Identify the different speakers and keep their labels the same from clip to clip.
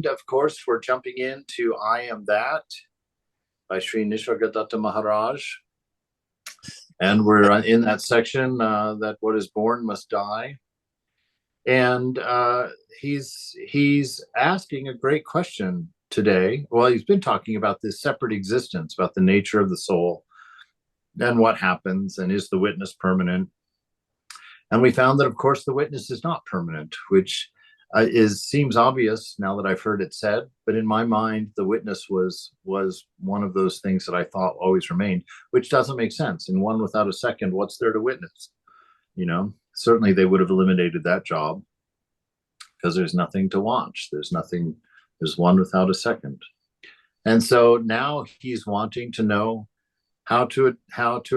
Speaker 1: of course, we're jumping into I Am That by Sri Nisargadatta Maharaj. And we're in that section that what is born must die. And he's asking a great question today. Well, he's been talking about this separate existence, about the nature of the soul and what happens, and is the witness permanent? And we found that, of course, the witness is not permanent, which seems obvious now that I've heard it said. But in my mind, the witness was one of those things that I thought always remained, which doesn't make sense. In one without a second, what's there to witness? Certainly they would have eliminated that job because there's nothing to watch. There's one without a second. And so now he's wanting to know how to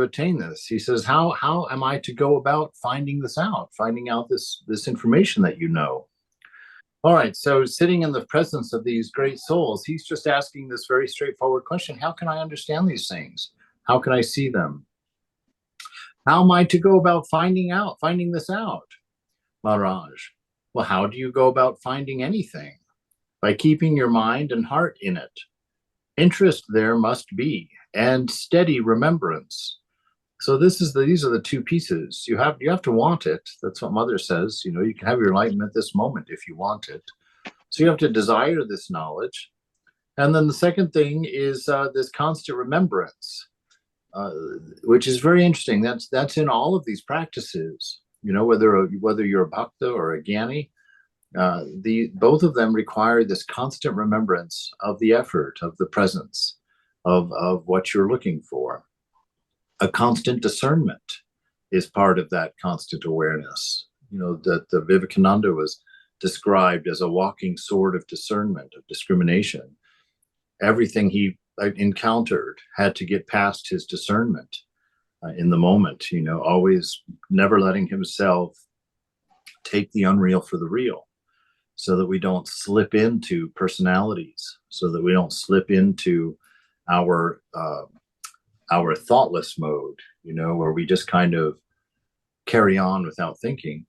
Speaker 1: attain this. He says, how am I to go about finding out this information that you know? All right, so sitting in the presence of these great souls, he's just asking this very straightforward question: how can I understand these things? How can I see them? How am I to go about finding this out? Maharaj, well, how do you go about finding anything? By keeping your mind and heart in it. Interest there must be, and steady remembrance. So these are the two pieces. You have to want it. That's what Mother says. You can have your enlightenment this moment if you want it. So you have to desire this knowledge. And then the second thing is this constant remembrance, which is very interesting. That's in all of these practices. Whether you're a bhakta or a jnani, both of them require this constant remembrance of the effort, of the presence, of what you're looking for. A constant discernment is part of that constant awareness. That the Vivekananda was described as a walking sword of discernment, of discrimination. Everything he encountered had to get past his discernment in the moment, always never letting himself take the unreal for the real, so that we don't slip into personalities, so that we don't slip into our thoughtless mode, where we just kind of carry on without thinking.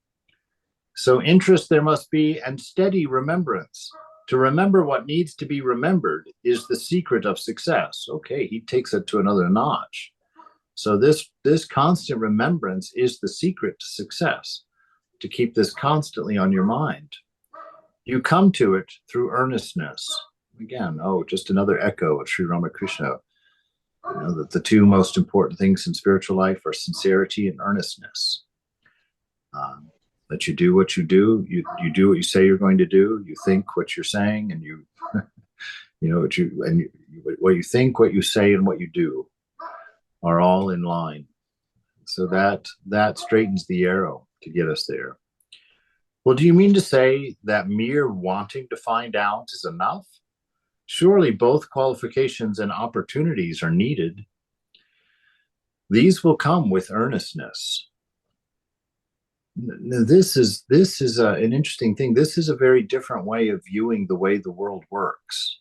Speaker 1: So interest there must be, and steady remembrance. To remember what needs to be remembered is the secret of success. Okay, he takes it to another notch. So this constant remembrance is the secret to success, to keep this constantly on your mind. You come to it through earnestness. Again, just another echo of Sri Ramakrishna. That the two most important things in spiritual life are sincerity and earnestness. That you do what you do, you do what you say you're going to do, you think what you're saying, and what you think, what you say, and what you do are all in line. So that straightens the arrow to get us there. Well, do you mean to say that mere wanting to find out is enough? Surely both qualifications and opportunities are needed. These will come with earnestness. This is an interesting thing. This is a very different way of viewing the way the world works.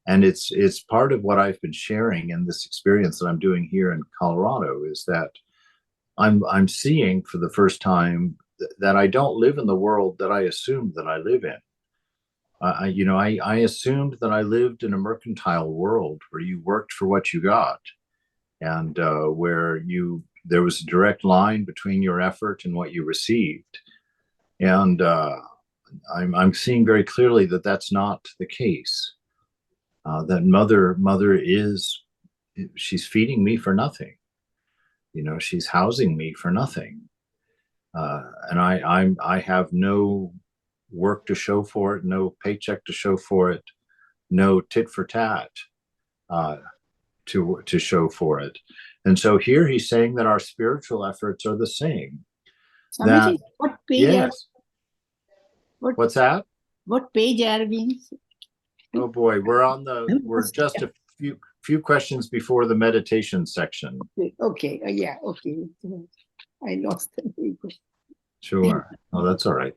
Speaker 1: And it's part of what I've been sharing in this experience that I'm doing here in Colorado, is that I'm seeing for the first time that I don't live in the world that I assumed that I live in. I assumed that I lived in a mercantile world where you worked for what you got, and where there was a direct line between your effort and what you received. And I'm seeing very clearly that that's not the case. That mother she's feeding me for nothing. She's housing me for nothing. And I have no work to show for it, no paycheck to show for it, no tit for tat to show for it. And so here he's saying that our spiritual efforts are the same.
Speaker 2: Swamiji, what page?
Speaker 1: Yes. What's that?
Speaker 2: What page are we?
Speaker 1: Oh boy, we're just a few questions before the meditation section.
Speaker 2: Okay. Yeah. Okay. I lost the page.
Speaker 1: Sure. Oh, that's all right.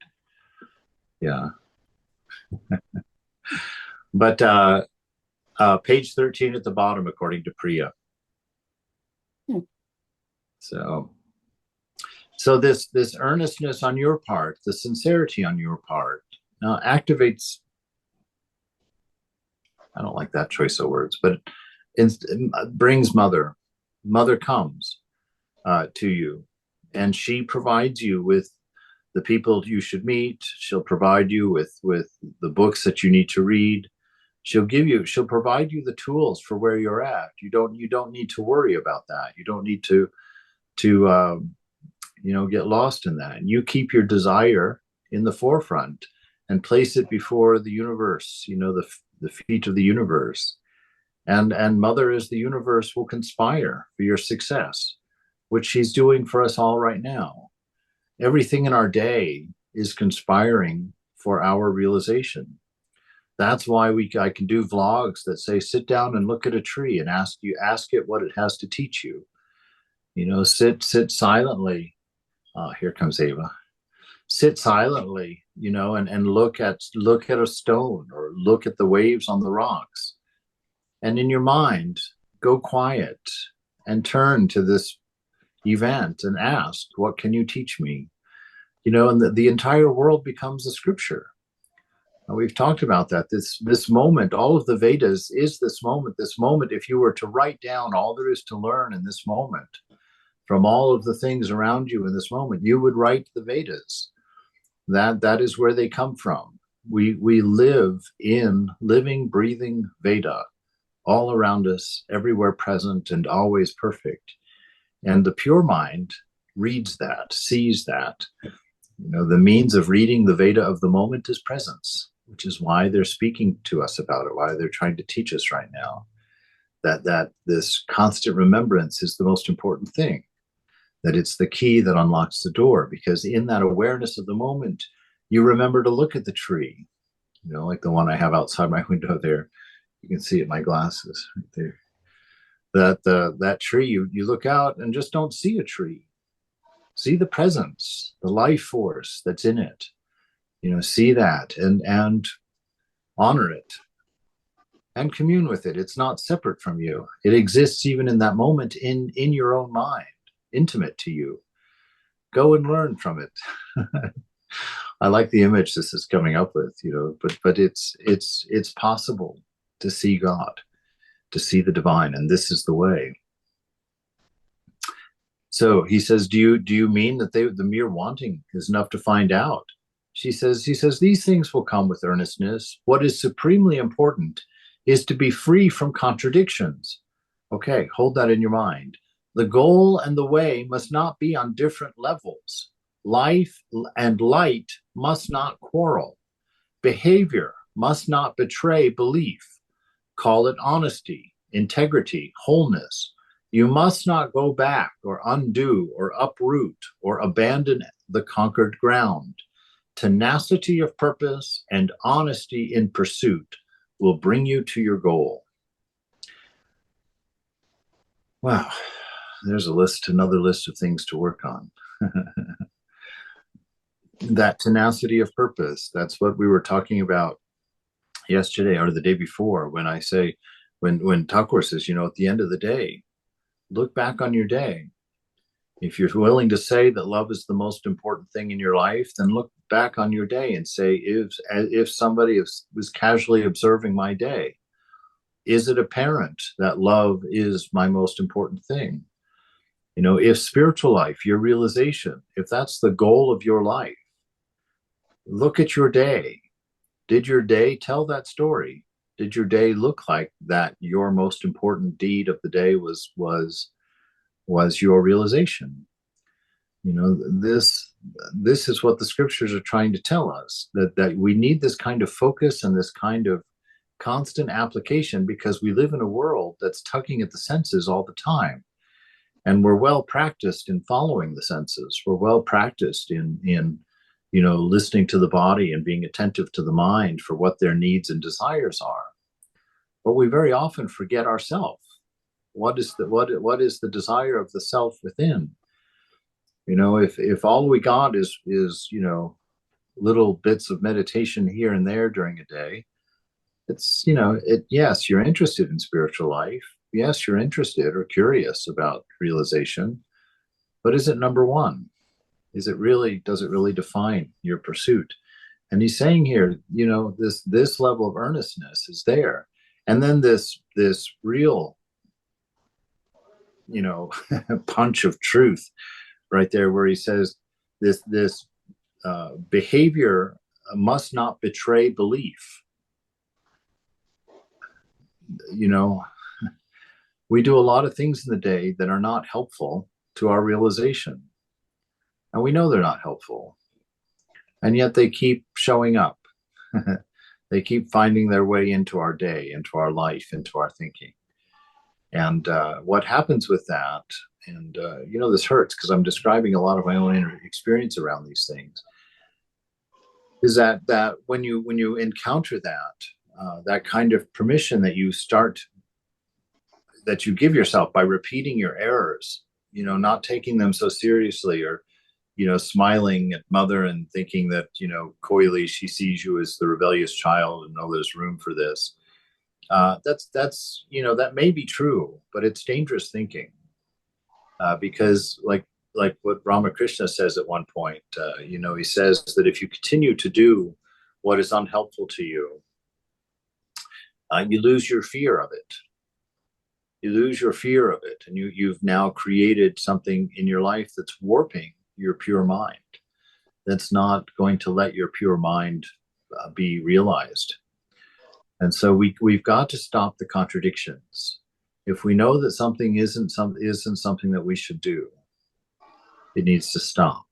Speaker 1: Yeah. But page 13 at the bottom, according to Priya. So this earnestness on your part, the sincerity on your part, now activates I don't like that choice of words, but it brings mother. Mother comes to you, and she provides you with the people you should meet. She'll provide you with the books that you need to read. She'll provide you the tools for where you're at. You don't need to worry about that. You don't need to get lost in that. And you keep your desire in the forefront and place it before the universe, the feet of the universe. And mother, as the universe, will conspire for your success, which she's doing for us all right now. Everything in our day is conspiring for our realization. That's why I can do vlogs that say, sit down and look at a tree and ask it what it has to teach you. Sit silently. Here comes Ava. Sit silently, and look at a stone or look at the waves on the rocks. And in your mind, go quiet and turn to this event and ask, what can you teach me? And the entire world becomes a scripture. We've talked about that. This moment, all of the Vedas is this moment. This moment, if you were to write down all there is to learn in this moment, from all of the things around you in this moment, you would write the Vedas. That is where they come from. We live in living, breathing Veda, all around us, everywhere present, and always perfect. And the pure mind reads that, sees that. The means of reading the Veda of the moment is presence, which is why they're speaking to us about it, why they're trying to teach us right now. That this constant remembrance is the most important thing, that it's the key that unlocks the door, because in that awareness of the moment, you remember to look at the tree, like the one I have outside my window there. You can see it in my glasses right there. That tree, you look out and just don't see a tree. See the presence, the life force that's in it. See that and honor it and commune with it. It's not separate from you. It exists even in that moment in your own mind, intimate to you. Go and learn from it. I like the image this is coming up with, but it's possible to see God, to see the divine, and this is the way. So he says, do you mean that the mere wanting is enough to find out? He says, these things will come with earnestness. What is supremely important is to be free from contradictions. Okay, hold that in your mind. The goal and the way must not be on different levels. Life and light must not quarrel. Behavior must not betray belief. Call it honesty, integrity, wholeness. You must not go back or undo or uproot or abandon the conquered ground. Tenacity of purpose and honesty in pursuit will bring you to your goal. Wow, there's another list of things to work on. That tenacity of purpose, that's what we were talking about yesterday or the day before, when I say, when Thakur says, at the end of the day, look back on your day. If you're willing to say that love is the most important thing in your life, then look back on your day and say, if somebody was casually observing my day, is it apparent that love is my most important thing? If spiritual life, your realization, if that's the goal of your life, look at your day. Did your day tell that story? Did your day look like that your most important deed of the day was your realization? This is what the scriptures are trying to tell us, that we need this kind of focus and this kind of constant application, because we live in a world that's tugging at the senses all the time. And we're well practiced in following the senses. We're well practiced in listening to the body and being attentive to the mind for what their needs and desires are. But we very often forget ourselves. What is the desire of the self within? If all we got is little bits of meditation here and there during a day, it's yes, you're interested in spiritual life. Yes, you're interested or curious about realization, but is it number one? Does it really define your pursuit? And he's saying here, this level of earnestness is there. And then this real, punch of truth right there, where he says this behavior must not betray belief. We do a lot of things in the day that are not helpful to our realization, and we know they're not helpful, and yet they keep showing up. They keep finding their way into our day, into our life, into our thinking. And what happens with that, and this hurts because I'm describing a lot of my own inner experience around these things, is that when you encounter that kind of permission that you give yourself by repeating your errors, not taking them so seriously, or smiling at mother and thinking that coyly she sees you as the rebellious child and there's room for this. That's that may be true, but it's dangerous thinking, because like what Ramakrishna says at one point, he says that if you continue to do what is unhelpful to you, you lose your fear of it. You lose your fear of it, and you've now created something in your life that's warping your pure mind, that's not going to let your pure mind be realized. And so we've got to stop the contradictions. If we know that something isn't something that we should do, it needs to stop.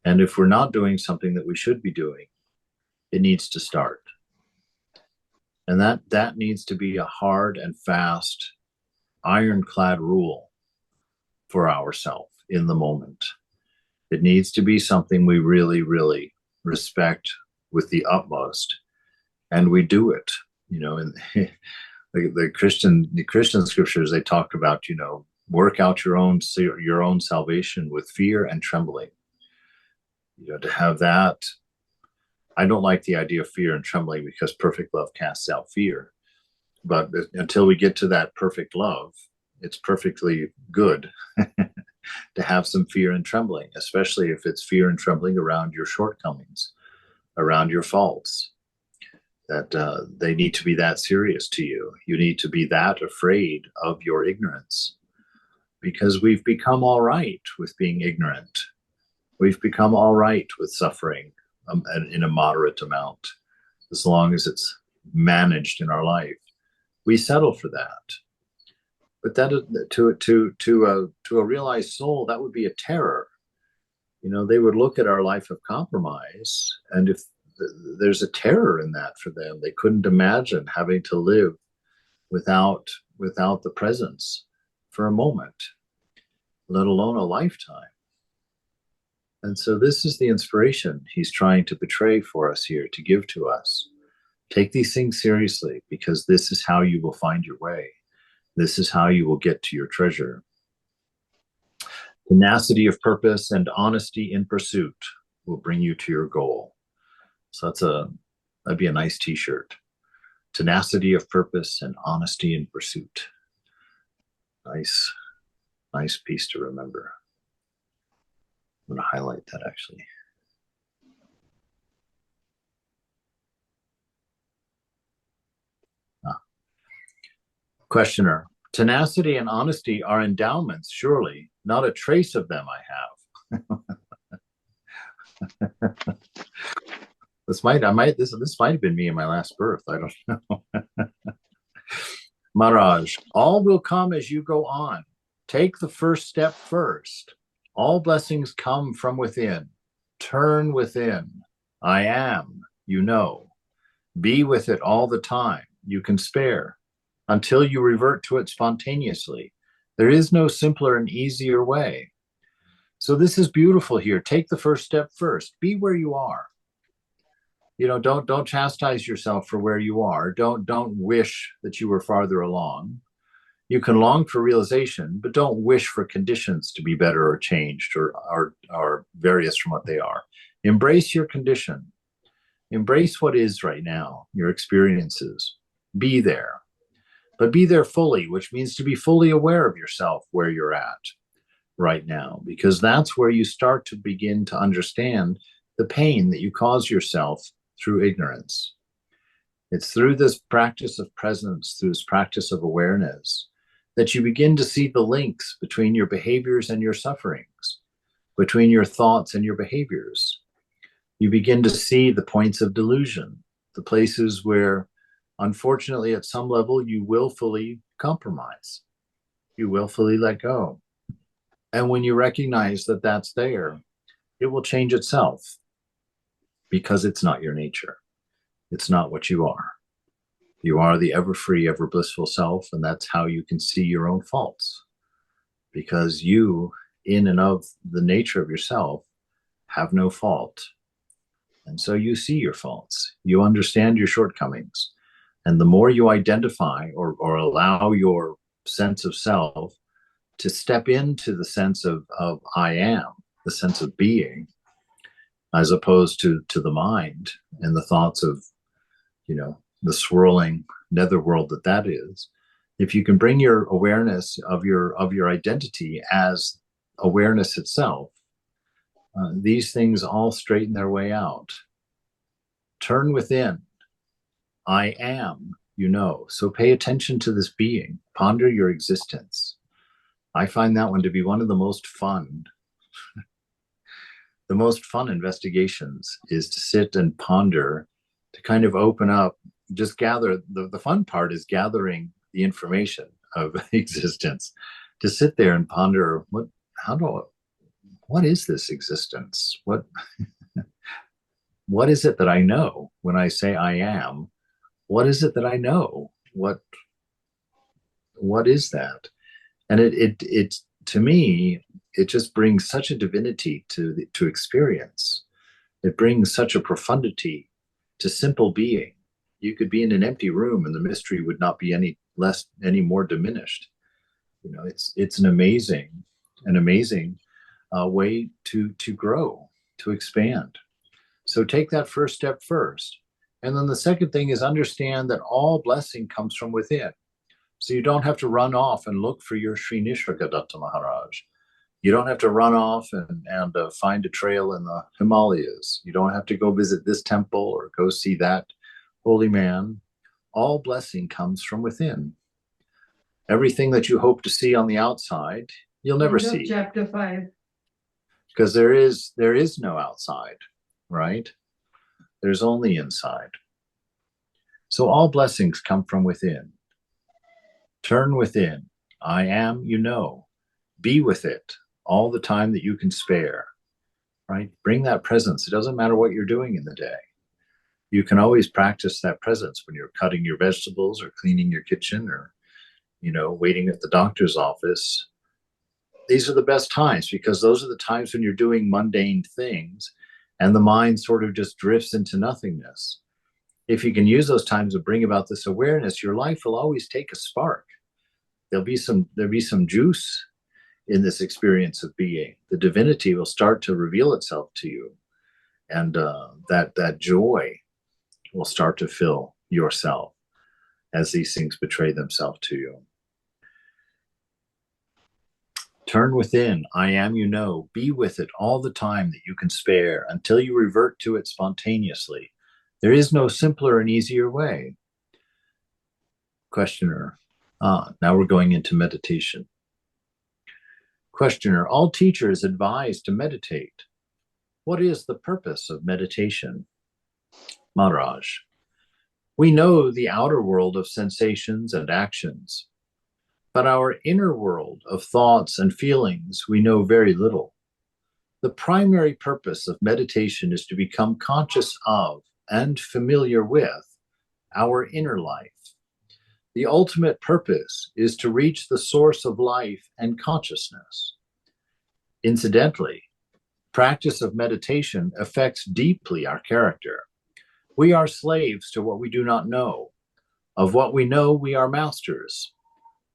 Speaker 1: And if we're not doing something that we should be doing, it needs to start. And that needs to be a hard and fast, ironclad rule for ourselves in the moment. It needs to be something we really, really respect with the utmost, and we do it. In the Christian scriptures, they talk about work out your own salvation with fear and trembling. To have that. I don't like the idea of fear and trembling, because perfect love casts out fear. But until we get to that perfect love, it's perfectly good to have some fear and trembling, especially if it's fear and trembling around your shortcomings, around your faults, that they need to be that serious to you. You need to be that afraid of your ignorance, because we've become all right with being ignorant. We've become all right with suffering in a moderate amount, as long as it's managed in our life. We settle for that. But that to a realized soul, that would be a terror. They would look at our life of compromise, and if there's a terror in that for them, they couldn't imagine having to live without the presence for a moment, let alone a lifetime. And so this is the inspiration he's trying to portray for us here, to give to us. Take these things seriously, because this is how you will find your way. This is how you will get to your treasure. Tenacity of purpose and honesty in pursuit will bring you to your goal. So that'd be a nice t-shirt. Tenacity of purpose and honesty in pursuit. Nice piece to remember. I'm going to highlight that, actually. Questioner: tenacity and honesty are endowments, surely. Not a trace of them I have. This might have been me in my last birth. I don't know. Maharaj: all will come as you go on. Take the first step first. All blessings come from within. Turn within. I am, Be with it all the time you can spare, until you revert to it spontaneously. There is no simpler and easier way. So this is beautiful here. Take the first step first. Be where you are. Don't chastise yourself for where you are. Don't wish that you were farther along. You can long for realization, but don't wish for conditions to be better or changed or various from what they are. Embrace your condition. Embrace what is right now, your experiences. Be there. But be there fully, which means to be fully aware of yourself where you're at right now, because that's where you start to begin to understand the pain that you cause yourself through ignorance. It's through this practice of presence, through this practice of awareness, that you begin to see the links between your behaviors and your sufferings, between your thoughts and your behaviors. You begin to see the points of delusion, the places where, unfortunately, at some level, you willfully compromise. You willfully let go. And when you recognize that that's there, it will change itself because it's not your nature. It's not what you are. You are the ever free, ever blissful self, and that's how you can see your own faults. Because you, in and of the nature of yourself, have no fault. And so you see your faults. You understand your shortcomings. And the more you identify or allow your sense of self to step into the sense of I am, the sense of being, as opposed to the mind and the thoughts of, the swirling netherworld that is. If you can bring your awareness of your identity as awareness itself, these things all straighten their way out. Turn within. I am, So pay attention to this being. Ponder your existence. I find that one to be one of the most fun. The most fun investigations is to sit and ponder, to kind of open up, just gather. The fun part is gathering the information of existence, to sit there and ponder, what is this existence? What is it that I know when I say I am? What is it that I know? What is that? And it to me, it just brings such a divinity to experience. It brings such a profundity to simple being. You could be in an empty room and the mystery would not be any more diminished. It's an amazing way to grow, to expand. So take that first step first. And then the second thing is understand that all blessing comes from within. So you don't have to run off and look for your Sri Nisargadatta Maharaj. You don't have to run off and find a trail in the Himalayas. You don't have to go visit this temple or go see that holy man. All blessing comes from within. Everything that you hope to see on the outside, you'll never see.
Speaker 2: Chapter 5.
Speaker 1: Because there is no outside, right? There's only inside. So all blessings come from within. Turn within. I am, Be with it all the time that you can spare, right? Bring that presence. It doesn't matter what you're doing in the day. You can always practice that presence when you're cutting your vegetables or cleaning your kitchen or, waiting at the doctor's office. These are the best times because those are the times when you're doing mundane things and the mind sort of just drifts into nothingness. If you can use those times to bring about this awareness, your life will always take a spark. There'll be some juice in this experience of being. The divinity will start to reveal itself to you, and that joy will start to fill yourself as these things betray themselves to you. Turn within. I am, Be with it all the time that you can spare until you revert to it spontaneously. There is no simpler and easier way. Questioner. Now we're going into meditation. Questioner. All teachers advise to meditate. What is the purpose of meditation? Maharaj. We know the outer world of sensations and actions, but our inner world of thoughts and feelings we know very little. The primary purpose of meditation is to become conscious of and familiar with our inner life. The ultimate purpose is to reach the source of life and consciousness. Incidentally, practice of meditation affects deeply our character. We are slaves to what we do not know. Of what we know, we are masters.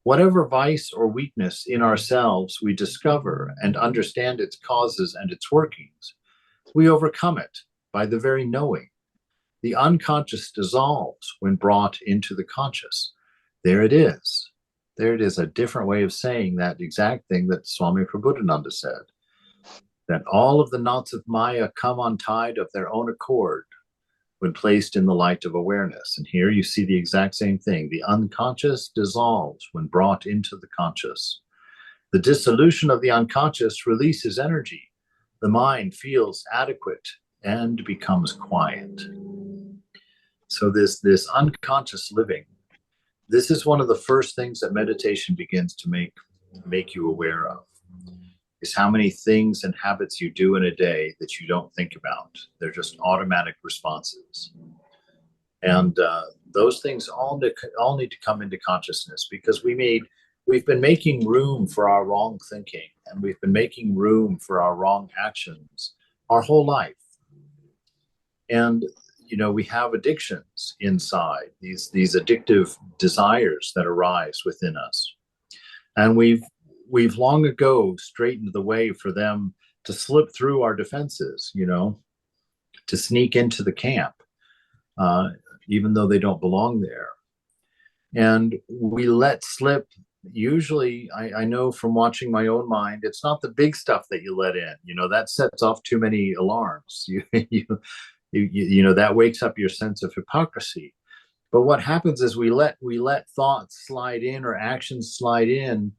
Speaker 1: Whatever vice or weakness in ourselves we discover and understand its causes and its workings, we overcome it by the very knowing. The unconscious dissolves when brought into the conscious. There it is. There it is, a different way of saying that exact thing that Swami Prabhupada said, that all of the knots of Maya come untied of their own accord when placed in the light of awareness. And here you see the exact same thing. The unconscious dissolves when brought into the conscious. The dissolution of the unconscious releases energy. The mind feels adequate and becomes quiet. So this unconscious living, this is one of the first things that meditation begins to make you aware of, is how many things and habits you do in a day that you don't think about. They're just automatic responses. And those things all need to come into consciousness, because we've been making room for our wrong thinking, and we've been making room for our wrong actions our whole life. And we have addictions inside, these addictive desires that arise within us. And we've long ago straightened the way for them to slip through our defenses, to sneak into the camp, even though they don't belong there. And we let slip, usually, I know from watching my own mind, it's not the big stuff that you let in, that sets off too many alarms. That wakes up your sense of hypocrisy. But what happens is we let thoughts slide in, or actions slide in,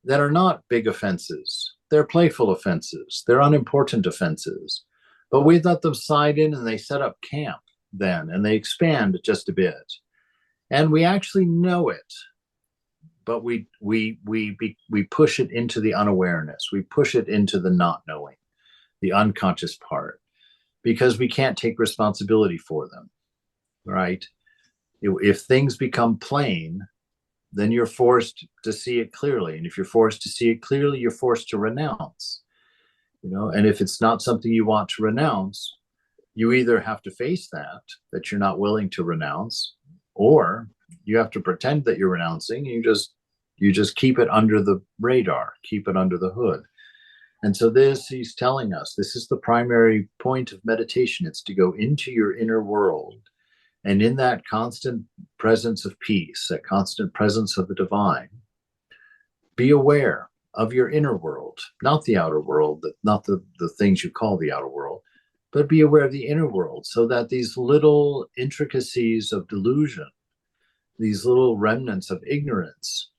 Speaker 1: that are not big offenses. They're playful offenses. They're unimportant offenses. But we let them slide in, and they set up camp then, and they expand just a bit. And we actually know it, but we push it into the unawareness. We push it into the not knowing, the unconscious part, because we can't take responsibility for them, right? If things become plain, then you're forced to see it clearly. And if you're forced to see it clearly, you're forced to renounce, and if it's not something you want to renounce, you either have to face that you're not willing to renounce, or you have to pretend that you're renouncing. You just keep it under the radar, keep it under the hood. And so he's telling us, this is the primary point of meditation. It's to go into your inner world, and in that constant presence of peace, that constant presence of the divine, be aware of your inner world, not the outer world, not the things you call the outer world, but be aware of the inner world, so that these little intricacies of delusion, these little remnants of ignorance,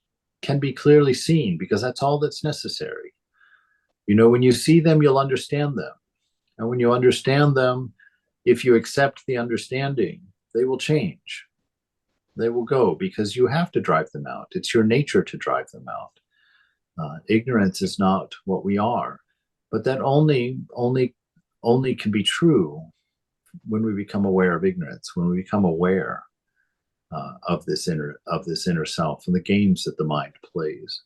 Speaker 1: can be clearly seen, because that's all that's necessary. When you see them, you'll understand them. And when you understand them, if you accept the understanding, they will change. They will go, because you have to drive them out. It's your nature to drive them out. Ignorance is not what we are, but that only can be true when we become aware of ignorance, when we become aware of this inner self, and the games that the mind plays,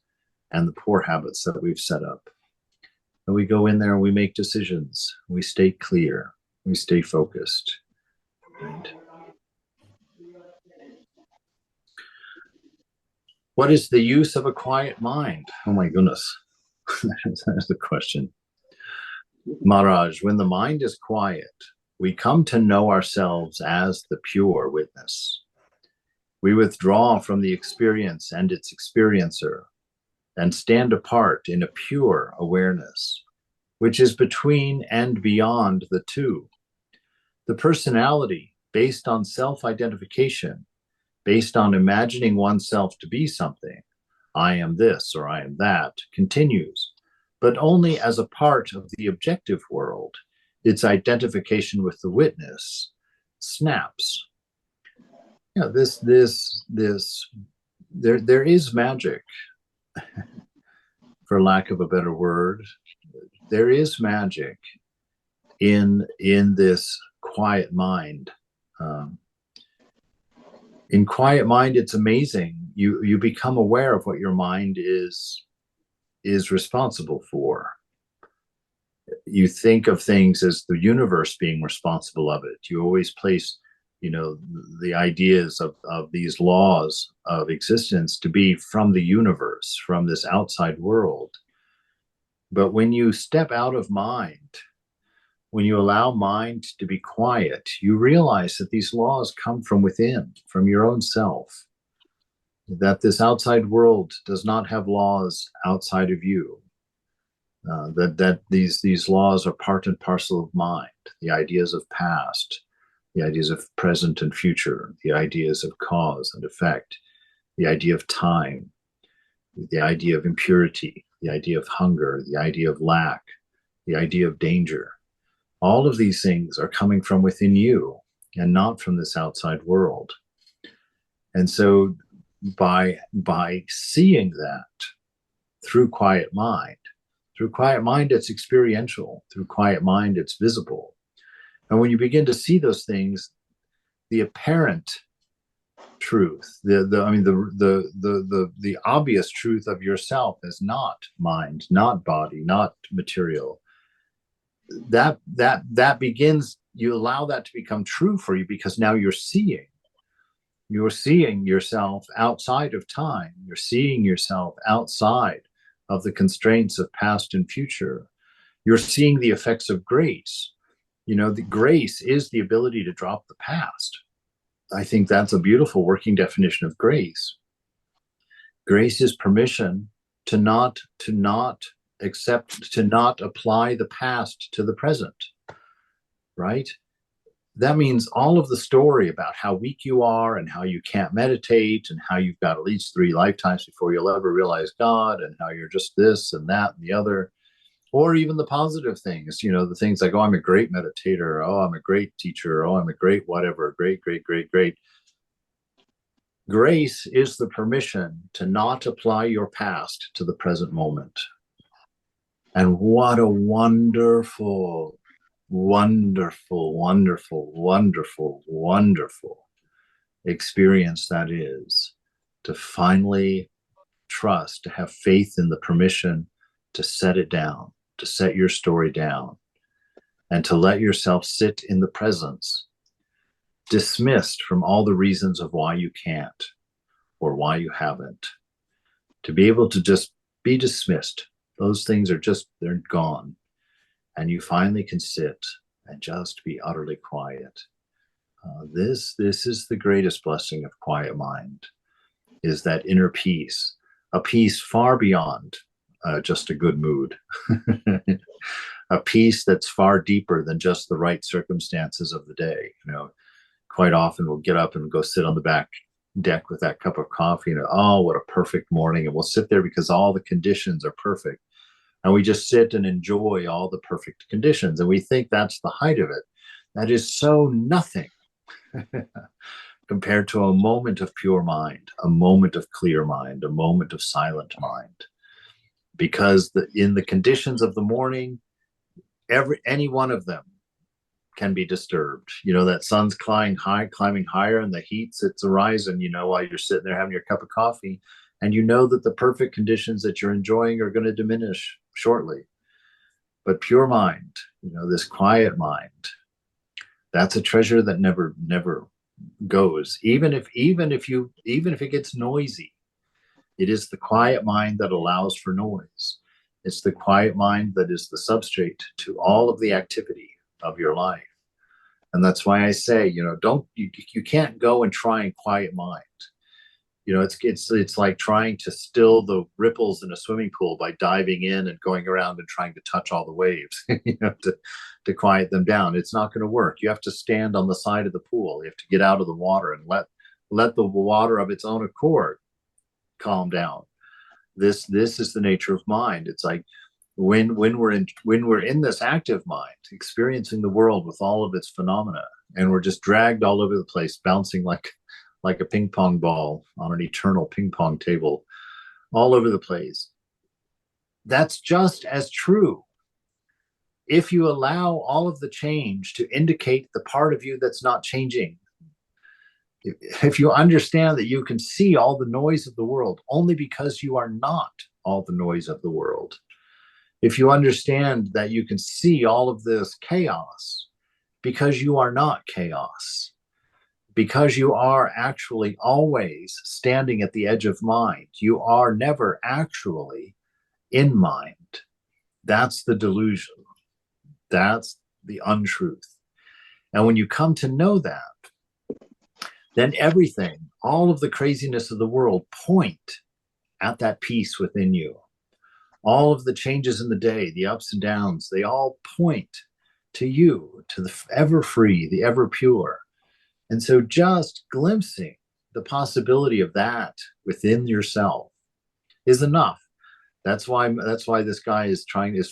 Speaker 1: and the poor habits that we've set up. And we go in there and we make decisions. We stay clear. We stay focused. Right? What is the use of a quiet mind? Oh my goodness. That's the question. Maharaj, when the mind is quiet, we come to know ourselves as the pure witness. We withdraw from the experience and its experiencer, and stand apart in a pure awareness, which is between and beyond the two. The personality, based on self-identification, based on imagining oneself to be something, I am this or I am that, continues, but only as a part of the objective world. Its identification with the witness snaps. There is magic, for lack of a better word. There is magic in this quiet mind. In quiet mind, it's amazing. You become aware of what your mind is responsible for. You think of things as the universe being responsible of it. You always place, the ideas of these laws of existence to be from the universe, from this outside world. But when you step out of mind, when you allow mind to be quiet, you realize that these laws come from within, from your own self, that this outside world does not have laws outside of you, that these laws are part and parcel of mind, the ideas of past, the ideas of present and future, the ideas of cause and effect, the idea of time, the idea of impurity, the idea of hunger, the idea of lack, the idea of danger. All of these things are coming from within you and not from this outside world. And so by seeing that through quiet mind, it's experiential. Through quiet mind, it's visible. And when you begin to see those things, the apparent truth, the obvious truth of yourself as not mind, not body, not material, that begins, you allow that to become true for you, because now you're seeing yourself outside of time. You're seeing yourself outside of the constraints of past and future. You're seeing the effects of grace. The grace is the ability to drop the past. I think that's a beautiful working definition of grace. Grace is permission to not accept, to not apply the past to the present, right? That means all of the story about how weak you are and how you can't meditate and how you've got at least 3 lifetimes before you'll ever realize God, and how you're just this and that and the other, or even the positive things, the things like, oh, I'm a great meditator, oh, I'm a great teacher, oh, I'm a great whatever, great. Grace is the permission to not apply your past to the present moment. And what a wonderful, wonderful, wonderful, wonderful, wonderful experience that is, to finally trust, to have faith in the permission to set it down, to set your story down, and to let yourself sit in the presence, dismissed from all the reasons of why you can't or why you haven't, to be able to just be dismissed. Those things are just, they're gone. And you finally can sit and just be utterly quiet. This is the greatest blessing of quiet mind, is that inner peace, a peace far beyond just a good mood, a peace that's far deeper than just the right circumstances of the day. Quite often we'll get up and go sit on the back deck with that cup of coffee, and oh, what a perfect morning. And we'll sit there because all the conditions are perfect. And we just sit and enjoy all the perfect conditions. And we think that's the height of it. That is so nothing compared to a moment of pure mind, a moment of clear mind, a moment of silent mind. Because in the conditions of the morning, any one of them can be disturbed. That sun's climbing higher, and the heat sits horizon, while you're sitting there having your cup of coffee, and that the perfect conditions that you're enjoying are going to diminish shortly. But pure mind, this quiet mind, that's a treasure that never goes. Even if it gets noisy, it is the quiet mind that allows for noise. It's the quiet mind that is the substrate to all of the activity of your life. And that's why I say, you can't go and try and quiet mind. It's like trying to still the ripples in a swimming pool by diving in and going around and trying to touch all the waves, to quiet them down. It's not going to work. You have to stand on the side of the pool. You have to get out of the water and let the water of its own accord calm down. This is the nature of mind. It's like when we're in this active mind, experiencing the world with all of its phenomena, and we're just dragged all over the place, bouncing like a ping pong ball on an eternal ping pong table, all over the place. That's just as true if you allow all of the change to indicate the part of you that's not changing. If you understand that you can see all the noise of the world only because you are not all the noise of the world. If you understand that you can see all of this chaos because you are not chaos, because you are actually always standing at the edge of mind, you are never actually in mind. That's the delusion. That's the untruth. And when you come to know that, then everything, all of the craziness of the world point at that peace within you. All of the changes in the day, the ups and downs, they all point to you, to the ever free, the ever pure. And so just glimpsing the possibility of that within yourself is enough. That's why this guy is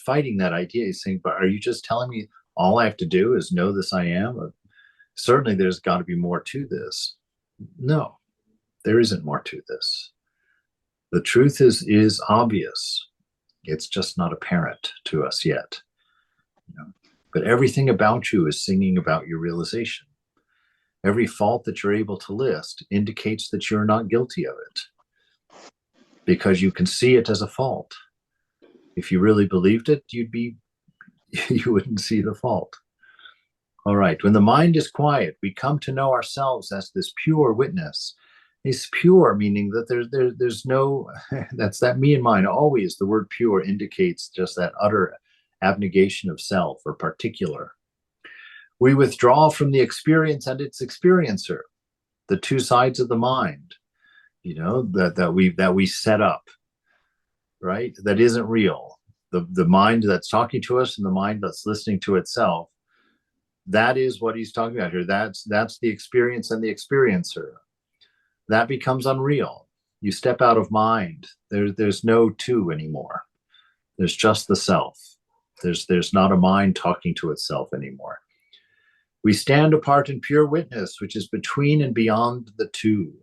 Speaker 1: fighting that idea. He's saying, but are you just telling me all I have to do is know this I am? Certainly there's got to be more to this. No, there isn't more to this. The truth is obvious. It's just not apparent to us yet. But everything about you is singing about your realization. Every fault that you're able to list indicates that you're not guilty of it, because you can see it as a fault. If you really believed it, you wouldn't see the fault. All right. When the mind is quiet, we come to know ourselves as this pure witness. It's pure, meaning that there's no, that's that me and mine. Always the word pure indicates just that utter abnegation of self or particular. We withdraw from the experience and its experiencer, the two sides of the mind, that we set up, right? That isn't real. The mind that's talking to us and the mind that's listening to itself, that is what he's talking about here. That's the experience and the experiencer. That becomes unreal. You step out of mind. There's no two anymore. There's just the self. There's not a mind talking to itself anymore. We stand apart in pure witness, which is between and beyond the two.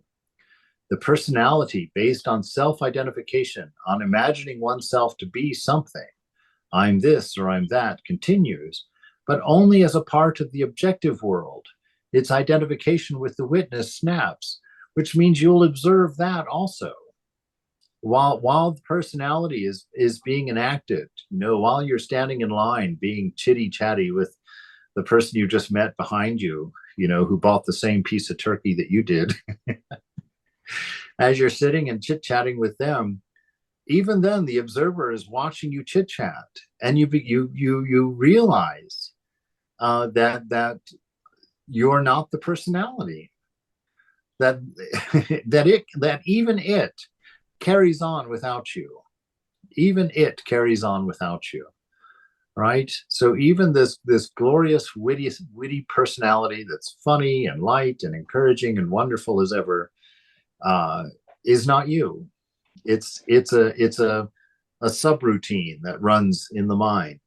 Speaker 1: The personality based on self-identification, on imagining oneself to be something, I'm this or I'm that, continues, but only as a part of the objective world. Its identification with the witness snaps, which means you'll observe that also. While the personality is being enacted, while you're standing in line being chitty-chatty with the person you just met behind you, who bought the same piece of turkey that you did, as you're sitting and chit-chatting with them, even then the observer is watching you chit-chat, and you realize that you're not the personality, that even it carries on without you. Even it carries on without you. Right? So even this glorious, witty personality that's funny and light and encouraging and wonderful as ever is not you. It's a subroutine that runs in the mind,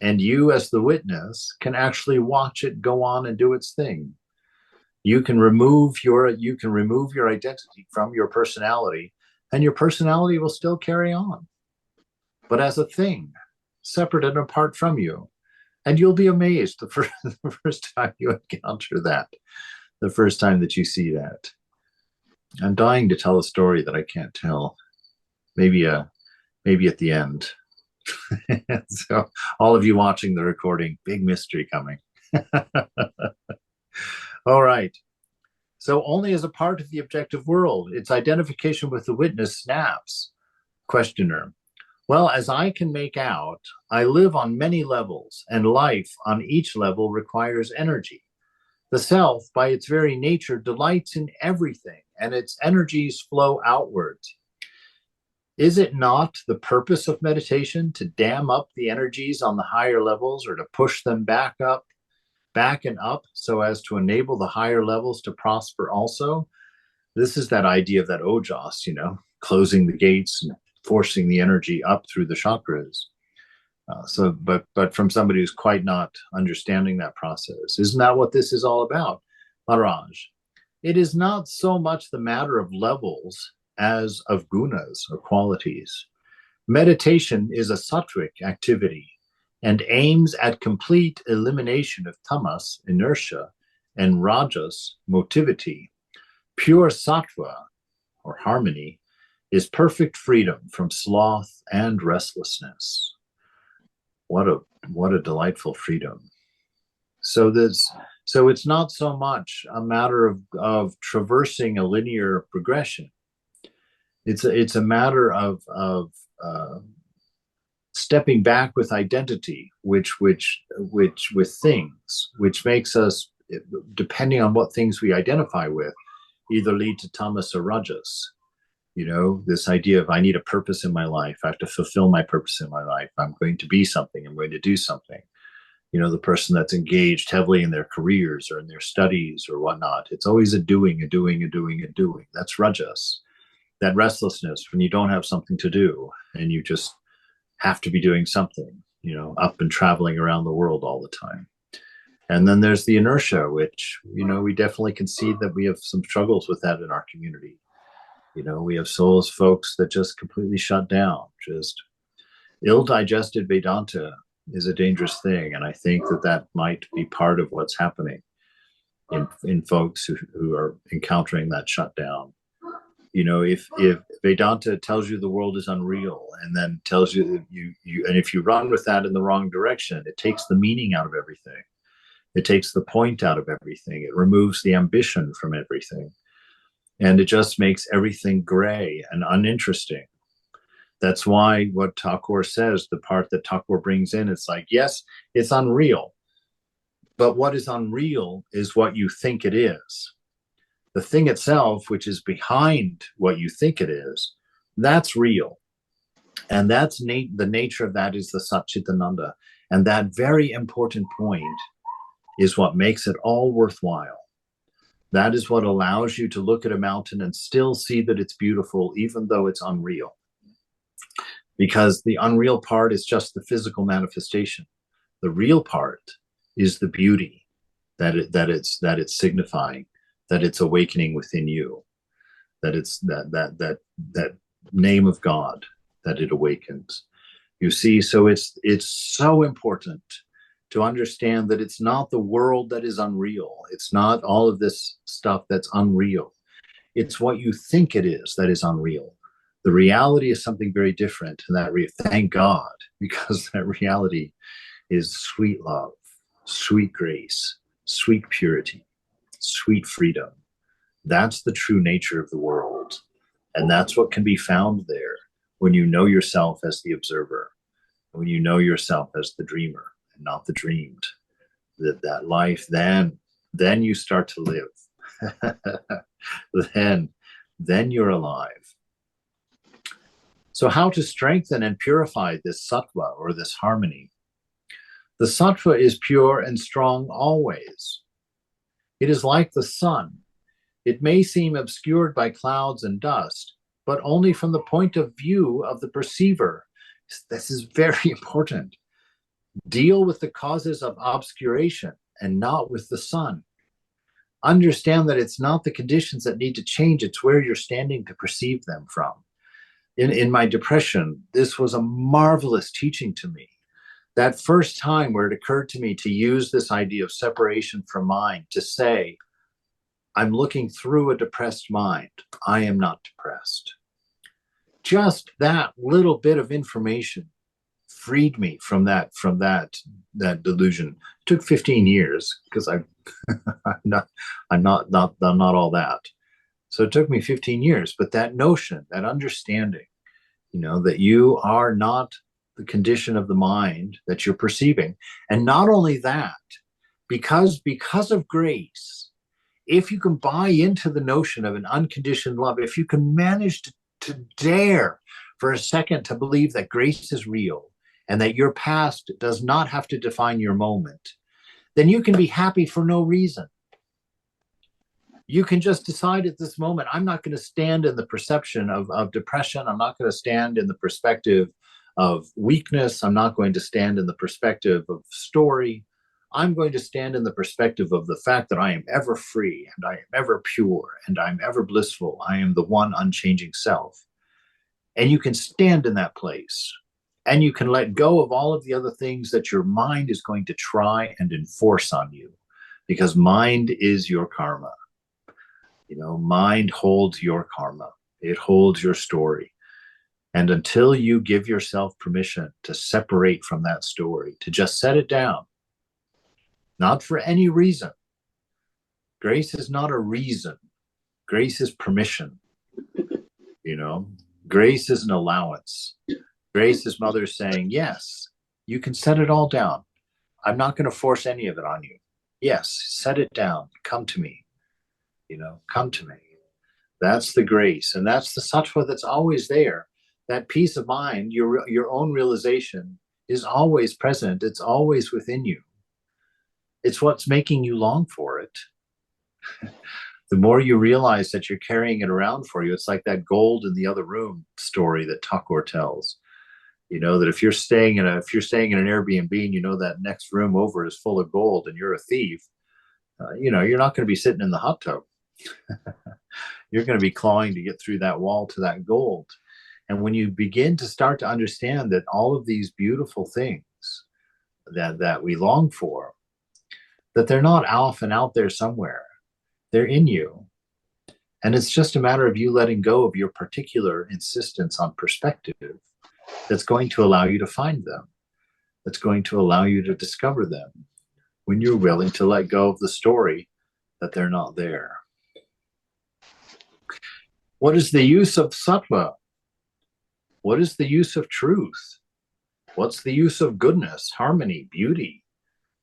Speaker 1: and you as the witness can actually watch it go on and do its thing. You can remove your identity from your personality, and your personality will still carry on, but as a thing, separate and apart from you. And you'll be amazed the first time you encounter that, the first time that you see that. I'm dying to tell a story that I can't tell. Maybe at the end. So all of you watching the recording, big mystery coming. All right. So only as a part of the objective world, its identification with the witness snaps. Questioner. Well, as I can make out, I live on many levels, and life on each level requires energy. The self, by its very nature, delights in everything, and its energies flow outwards. Is it not the purpose of meditation to dam up the energies on the higher levels, or to push them back and up, so as to enable the higher levels to prosper also? This is that idea of that ojas, closing the gates and forcing the energy up through the chakras. But from somebody who's quite not understanding that process. Isn't that what this is all about, Maharaj? It is not so much the matter of levels as of gunas or qualities. Meditation is a sattvic activity and aims at complete elimination of tamas, inertia, and rajas, motivity. Pure sattva, or harmony, is perfect freedom from sloth and restlessness. What a delightful freedom. So it's not so much a matter of traversing a linear progression. It's a matter of stepping back with identity, which with things, which makes us, depending on what things we identify with, either lead to tamas or rajas. This idea of I need a purpose in my life. I have to fulfill my purpose in my life. I'm going to be something. I'm going to do something. the person that's engaged heavily in their careers or in their studies or whatnot. It's always a doing, a doing, a doing, a doing. That's rajas. That restlessness when you don't have something to do and you just have to be doing something, up and traveling around the world all the time. And then there's the inertia, which, we definitely concede that we have some struggles with that in our community. We have souls, folks that just completely shut down. Just ill-digested Vedanta is a dangerous thing. And I think that might be part of what's happening in folks who are encountering that shutdown. If Vedanta tells you the world is unreal and then tells you that and if you run with that in the wrong direction, it takes the meaning out of everything. It takes the point out of everything. It removes the ambition from everything. And it just makes everything gray and uninteresting. That's why what Thakur says, the part that Thakur brings in, it's like, yes, it's unreal. But what is unreal is what you think it is. The thing itself, which is behind what you think it is, that's real. And that's the nature of that is the Satchitananda. And that very important point is what makes it all worthwhile. That is what allows you to look at a mountain and still see that it's beautiful, even though it's unreal. Because the unreal part is just the physical manifestation. The real part is the beauty that it's signifying, that it's awakening within you, that it's that name of God that it awakens. You see, so it's so important to understand that it's not the world that is unreal. It's not all of this stuff that's unreal. It's what you think it is that is unreal. The reality is something very different. And thank God, because that reality is sweet love, sweet grace, sweet purity, sweet freedom. That's the true nature of the world. And that's what can be found there when you know yourself as the observer, when you know yourself as the dreamer and not the dreamed. That life, then you start to live. then you're alive. So how to strengthen and purify this sattva or this harmony? The sattva is pure and strong always. It is like the sun. It may seem obscured by clouds and dust, but only from the point of view of the perceiver. This is very important. Deal with the causes of obscuration and not with the sun. Understand that it's not the conditions that need to change, it's where you're standing to perceive them from. In my depression, this was a marvelous teaching to me. That first time where it occurred to me to use this idea of separation from mind, to say, I'm looking through a depressed mind. I am not depressed. Just that little bit of information freed me from that delusion. It took 15 years because I'm not all that. So it took me 15 years, but that notion, that understanding, that you are not the condition of the mind that you're perceiving. And not only that, because of grace, if you can buy into the notion of an unconditioned love, if you can manage to dare for a second to believe that grace is real and that your past does not have to define your moment, then you can be happy for no reason. You can just decide at this moment, I'm not going to stand in the perception of depression. I'm not going to stand in the perspective of weakness. I'm not going to stand in the perspective of story. I'm going to stand in the perspective of the fact that I am ever free and I am ever pure and I'm ever blissful. I am the one unchanging self. And you can stand in that place and you can let go of all of the other things that your mind is going to try and enforce on you, because mind is your karma. Mind holds your karma. It holds your story. And until you give yourself permission to separate from that story, to just set it down, not for any reason. Grace is not a reason. Grace is permission. Grace is an allowance. Grace is Mother saying, yes, you can set it all down. I'm not going to force any of it on you. Yes, set it down. Come to me. Come to me. That's the grace. And that's the sattva that's always there. That peace of mind, your own realization is always present. It's always within you. It's what's making you long for it. The more you realize that you're carrying it around for you, it's like that gold in the other room story that Thakur tells. You know that if you're staying in an Airbnb and you know that next room over is full of gold and you're a thief, you're not going to be sitting in the hot tub. You're going to be clawing to get through that wall to that gold. And when you begin to start to understand that all of these beautiful things that we long for, that they're not off and out there somewhere, they're in you. And it's just a matter of you letting go of your particular insistence on perspective that's going to allow you to find them, that's going to allow you to discover them when you're willing to let go of the story that they're not there. What is the use of sattva? What is the use of truth? What's the use of goodness, harmony, beauty?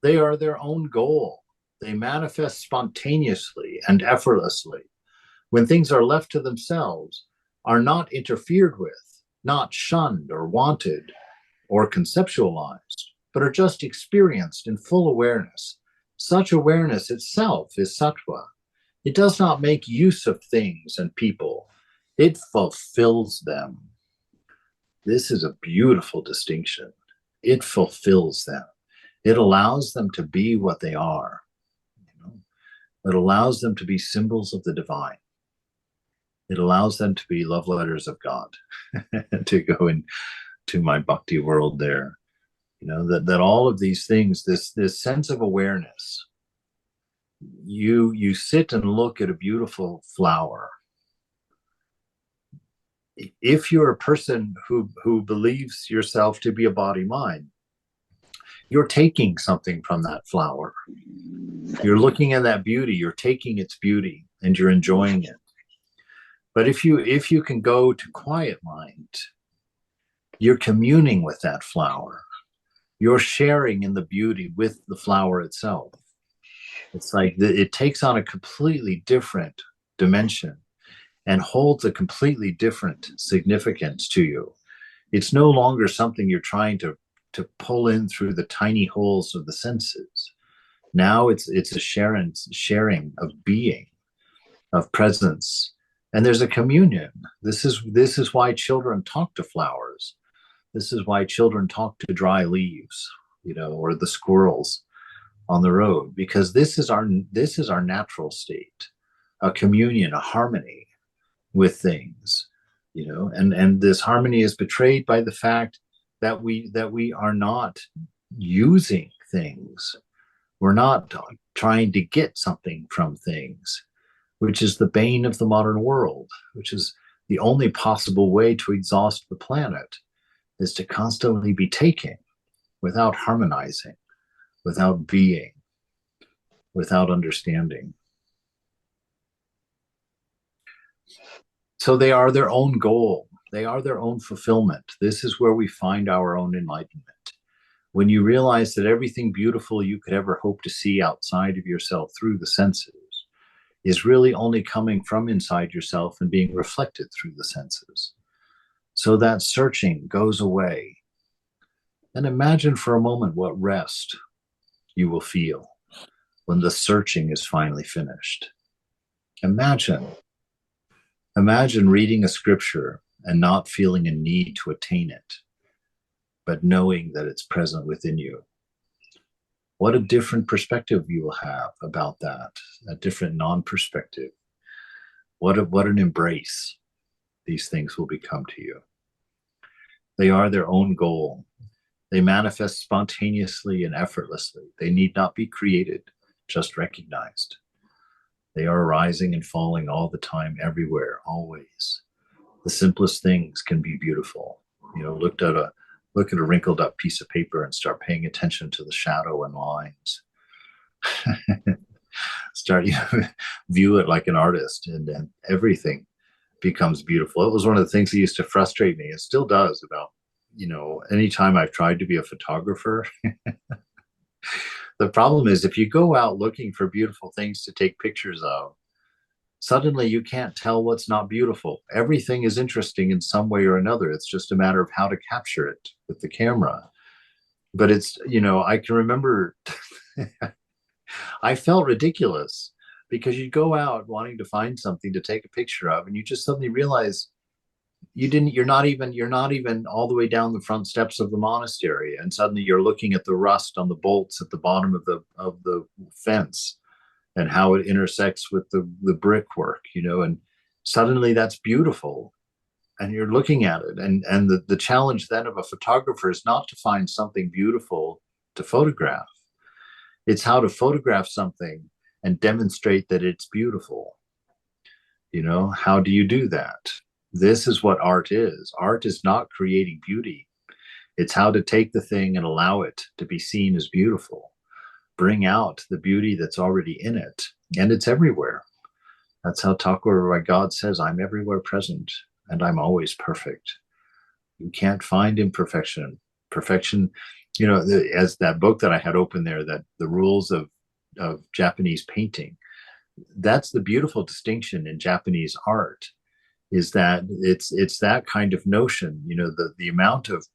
Speaker 1: They are their own goal. They manifest spontaneously and effortlessly when things are left to themselves, are not interfered with, not shunned or wanted or conceptualized, but are just experienced in full awareness. Such awareness itself is sattva. It does not make use of things and people. It fulfills them. This is a beautiful distinction. It fulfills them. It allows them to be what they are. It allows them to be symbols of the divine. It allows them to be love letters of God, to go into my bhakti world there. That all of these things, this sense of awareness, you sit and look at a beautiful flower. If you're a person who believes yourself to be a body mind, you're taking something from that flower. You're looking at that beauty, you're taking its beauty, and you're enjoying it. But if you can go to quiet mind, you're communing with that flower. You're sharing in the beauty with the flower itself. It's like it takes on a completely different dimension and holds a completely different significance to you. It's no longer something you're trying to pull in through the tiny holes of the senses. Now it's a sharing of being, of presence, and there's a communion. This is why children talk to flowers. This is why children talk to dry leaves, or the squirrels on the road, because this is our natural state, a communion, a harmony with things, and this harmony is betrayed by the fact that we are not using things. We're not trying to get something from things, which is the bane of the modern world, which is the only possible way to exhaust the planet, is to constantly be taking without harmonizing, without being, without understanding. So they are their own goal. They are their own fulfillment. This is where we find our own enlightenment. When you realize that everything beautiful you could ever hope to see outside of yourself through the senses is really only coming from inside yourself and being reflected through the senses. So that searching goes away. And imagine for a moment what rest you will feel when the searching is finally finished. Imagine reading a scripture and not feeling a need to attain it, but knowing that it's present within you. What a different perspective you will have about that, a different non-perspective. What an embrace these things will become to you. They are their own goal. They manifest spontaneously and effortlessly. They need not be created, just recognized. They are arising and falling all the time, everywhere, always. The simplest things can be beautiful. Look at a wrinkled up piece of paper and start paying attention to the shadow and lines. Start view it like an artist, and then everything becomes beautiful. It was one of the things that used to frustrate me. It still does about, anytime I've tried to be a photographer. The problem is if you go out looking for beautiful things to take pictures of, suddenly you can't tell what's not beautiful. Everything is interesting in some way or another. It's just a matter of how to capture it with the camera. But it's, I can remember I felt ridiculous because you go out wanting to find something to take a picture of, and you just suddenly realize you're not even all the way down the front steps of the monastery, and suddenly you're looking at the rust on the bolts at the bottom of the fence and how it intersects with the brickwork, and suddenly that's beautiful, and you're looking at it, and the challenge then of a photographer is not to find something beautiful to photograph. It's how to photograph something and demonstrate that it's beautiful. How do you do that? This is what art is. Art is not creating beauty. It's how to take the thing and allow it to be seen as beautiful. Bring out the beauty that's already in it. And it's everywhere. That's how Thakur, God says, I'm everywhere present and I'm always perfect. You can't find imperfection. Perfection, as that book that I had open there, that the rules of Japanese painting, that's the beautiful distinction in Japanese art, is that it's that kind of notion, the amount of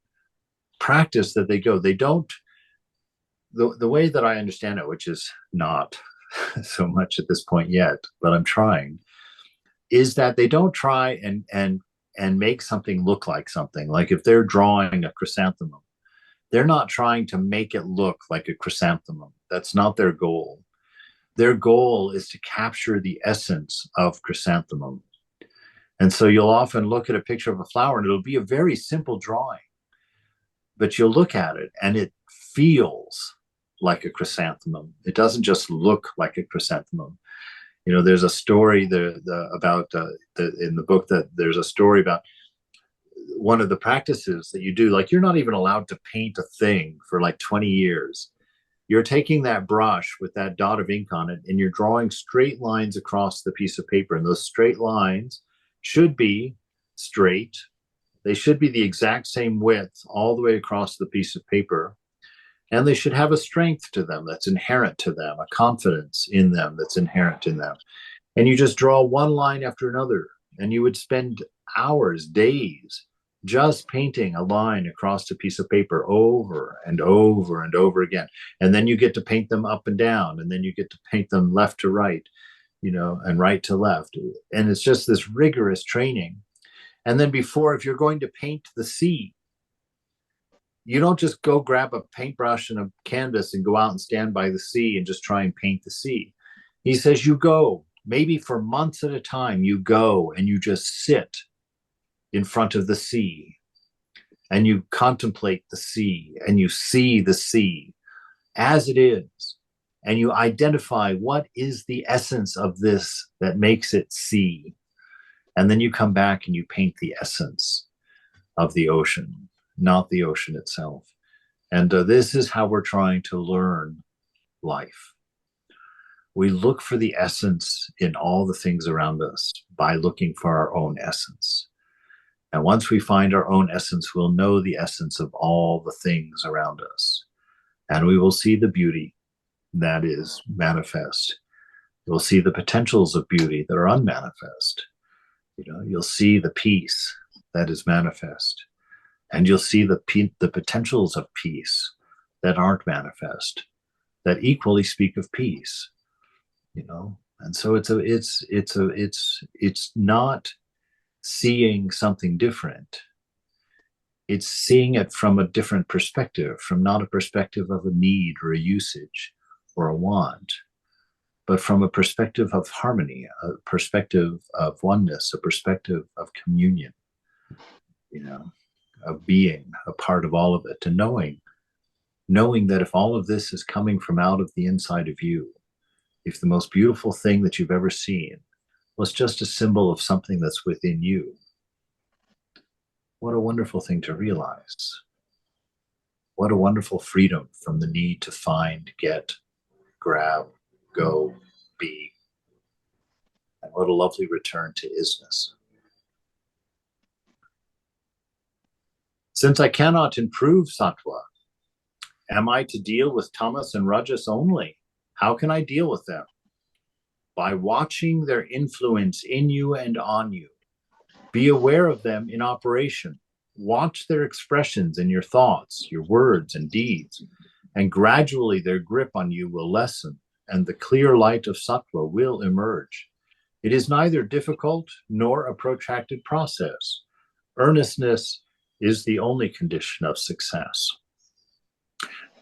Speaker 1: practice that they don't, the way that I understand it, which is not so much at this point yet, but I'm trying, is that they don't try and make something look like something. Like if they're drawing a chrysanthemum, they're not trying to make it look like a chrysanthemum. That's not their goal. Their goal is to capture the essence of chrysanthemum. And so you'll often look at a picture of a flower and it'll be a very simple drawing, but you'll look at it and it feels like a chrysanthemum. It doesn't just look like a chrysanthemum. There's a story about in the book, that there's a story about one of the practices that you do. Like, you're not even allowed to paint a thing for like 20 years. You're taking that brush with that dot of ink on it and you're drawing straight lines across the piece of paper. And those straight lines should be straight. They should be the exact same width all the way across the piece of paper. And they should have a strength to them that's inherent to them, a confidence in them that's inherent in them. And you just draw one line after another. And you would spend hours, days, just painting a line across a piece of paper over and over and over again. And then you get to paint them up and down. And then you get to paint them left to right, and right to left. And it's just this rigorous training. And then if you're going to paint the sea, you don't just go grab a paintbrush and a canvas and go out and stand by the sea and just try and paint the sea. He says you go, maybe for months at a time, you go and you just sit in front of the sea and you contemplate the sea and you see the sea as it is. And you identify what is the essence of this that makes it sea. And then you come back and you paint the essence of the ocean, not the ocean itself. And this is how we're trying to learn life. We look for the essence in all the things around us by looking for our own essence. And once we find our own essence, we'll know the essence of all the things around us. And we will see the beauty that is manifest. We'll see the potentials of beauty that are unmanifest. You'll see the peace that is manifest. And you'll see the potentials of peace that aren't manifest, that equally speak of peace. And so it's not seeing something different. It's seeing it from a different perspective, from not a perspective of a need or a usage or a want, but from a perspective of harmony, a perspective of oneness, a perspective of communion, of being a part of all of it, and knowing that if all of this is coming from out of the inside of you, if the most beautiful thing that you've ever seen was just a symbol of something that's within you, what a wonderful thing to realize. What a wonderful freedom from the need to find, get, grab, go, be. And what a lovely return to isness. Since I cannot improve sattva, am I to deal with tamas and rajas only? How can I deal with them? By watching their influence in you and on you. Be aware of them in operation. Watch their expressions in your thoughts, your words and deeds, and gradually their grip on you will lessen and the clear light of sattva will emerge. It is neither difficult nor a protracted process. Earnestness is the only condition of success.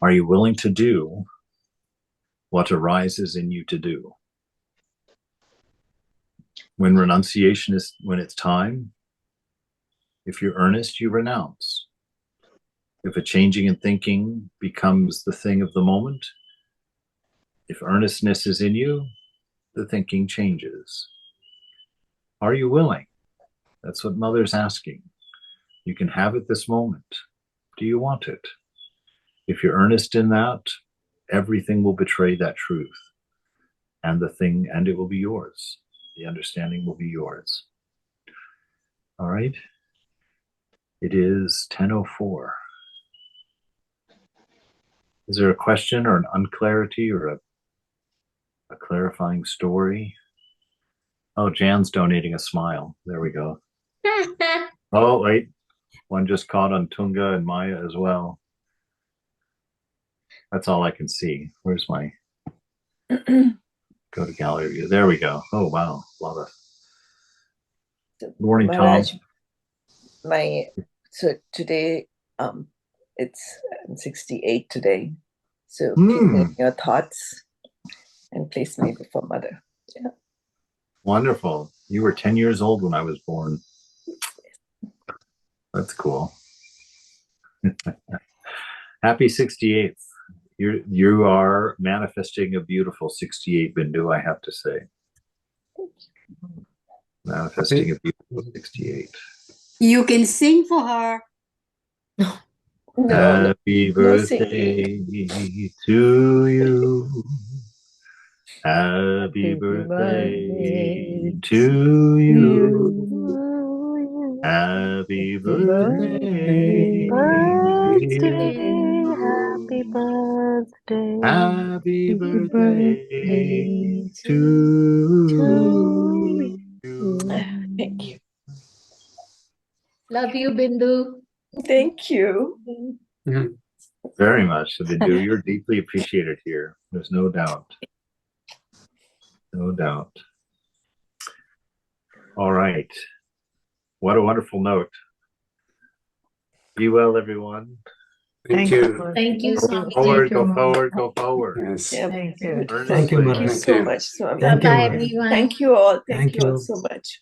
Speaker 1: Are you willing to do what arises in you to do? When renunciation is, when it's time, if you're earnest, you renounce. If a changing in thinking becomes the thing of the moment, if earnestness is in you, the thinking changes. Are you willing? That's what Mother's asking. You can have it this moment. Do you want it? If you're earnest in that, everything will betray that truth. And it will be yours. The understanding will be yours. All right. It is 10:04. Is there a question or an unclarity or a clarifying story? Oh, Jan's donating a smile. There we go. Oh, wait. One just caught on Tunga and Maya as well. That's all I can see. Where's my... Go to gallery view. There we go. Oh, wow. A lot of... Good morning, Tom.
Speaker 3: So today, it's 68 today. So keep me in your thoughts and place me before Mother. Yeah.
Speaker 1: Wonderful. You were 10 years old when I was born. That's cool. Happy 68th. You are manifesting a beautiful 68, Bindu, I have to say. Manifesting a beautiful 68.
Speaker 2: You can sing for her.
Speaker 1: Happy birthday to you. Happy birthday to you. Happy birthday.
Speaker 4: Happy birthday.
Speaker 1: Happy birthday to you.
Speaker 3: Thank you.
Speaker 4: Love you, Bindu.
Speaker 3: Thank you.
Speaker 1: Very much, Bindu. You're deeply appreciated here. There's no doubt. No doubt. All right. What a wonderful note. Be well, everyone.
Speaker 5: Thank you.
Speaker 4: Thank you, Swami.
Speaker 1: Go forward, go forward.
Speaker 5: Yes.
Speaker 3: Yeah.
Speaker 4: Thank you.
Speaker 5: Thank you,
Speaker 3: Thank you
Speaker 5: Mother.
Speaker 3: so much, Swami.
Speaker 5: Thank you,
Speaker 4: Bye-bye,
Speaker 5: Mother.
Speaker 4: everyone.
Speaker 3: Thank you all.
Speaker 5: Thank
Speaker 3: Thank you all
Speaker 5: you.
Speaker 3: so much.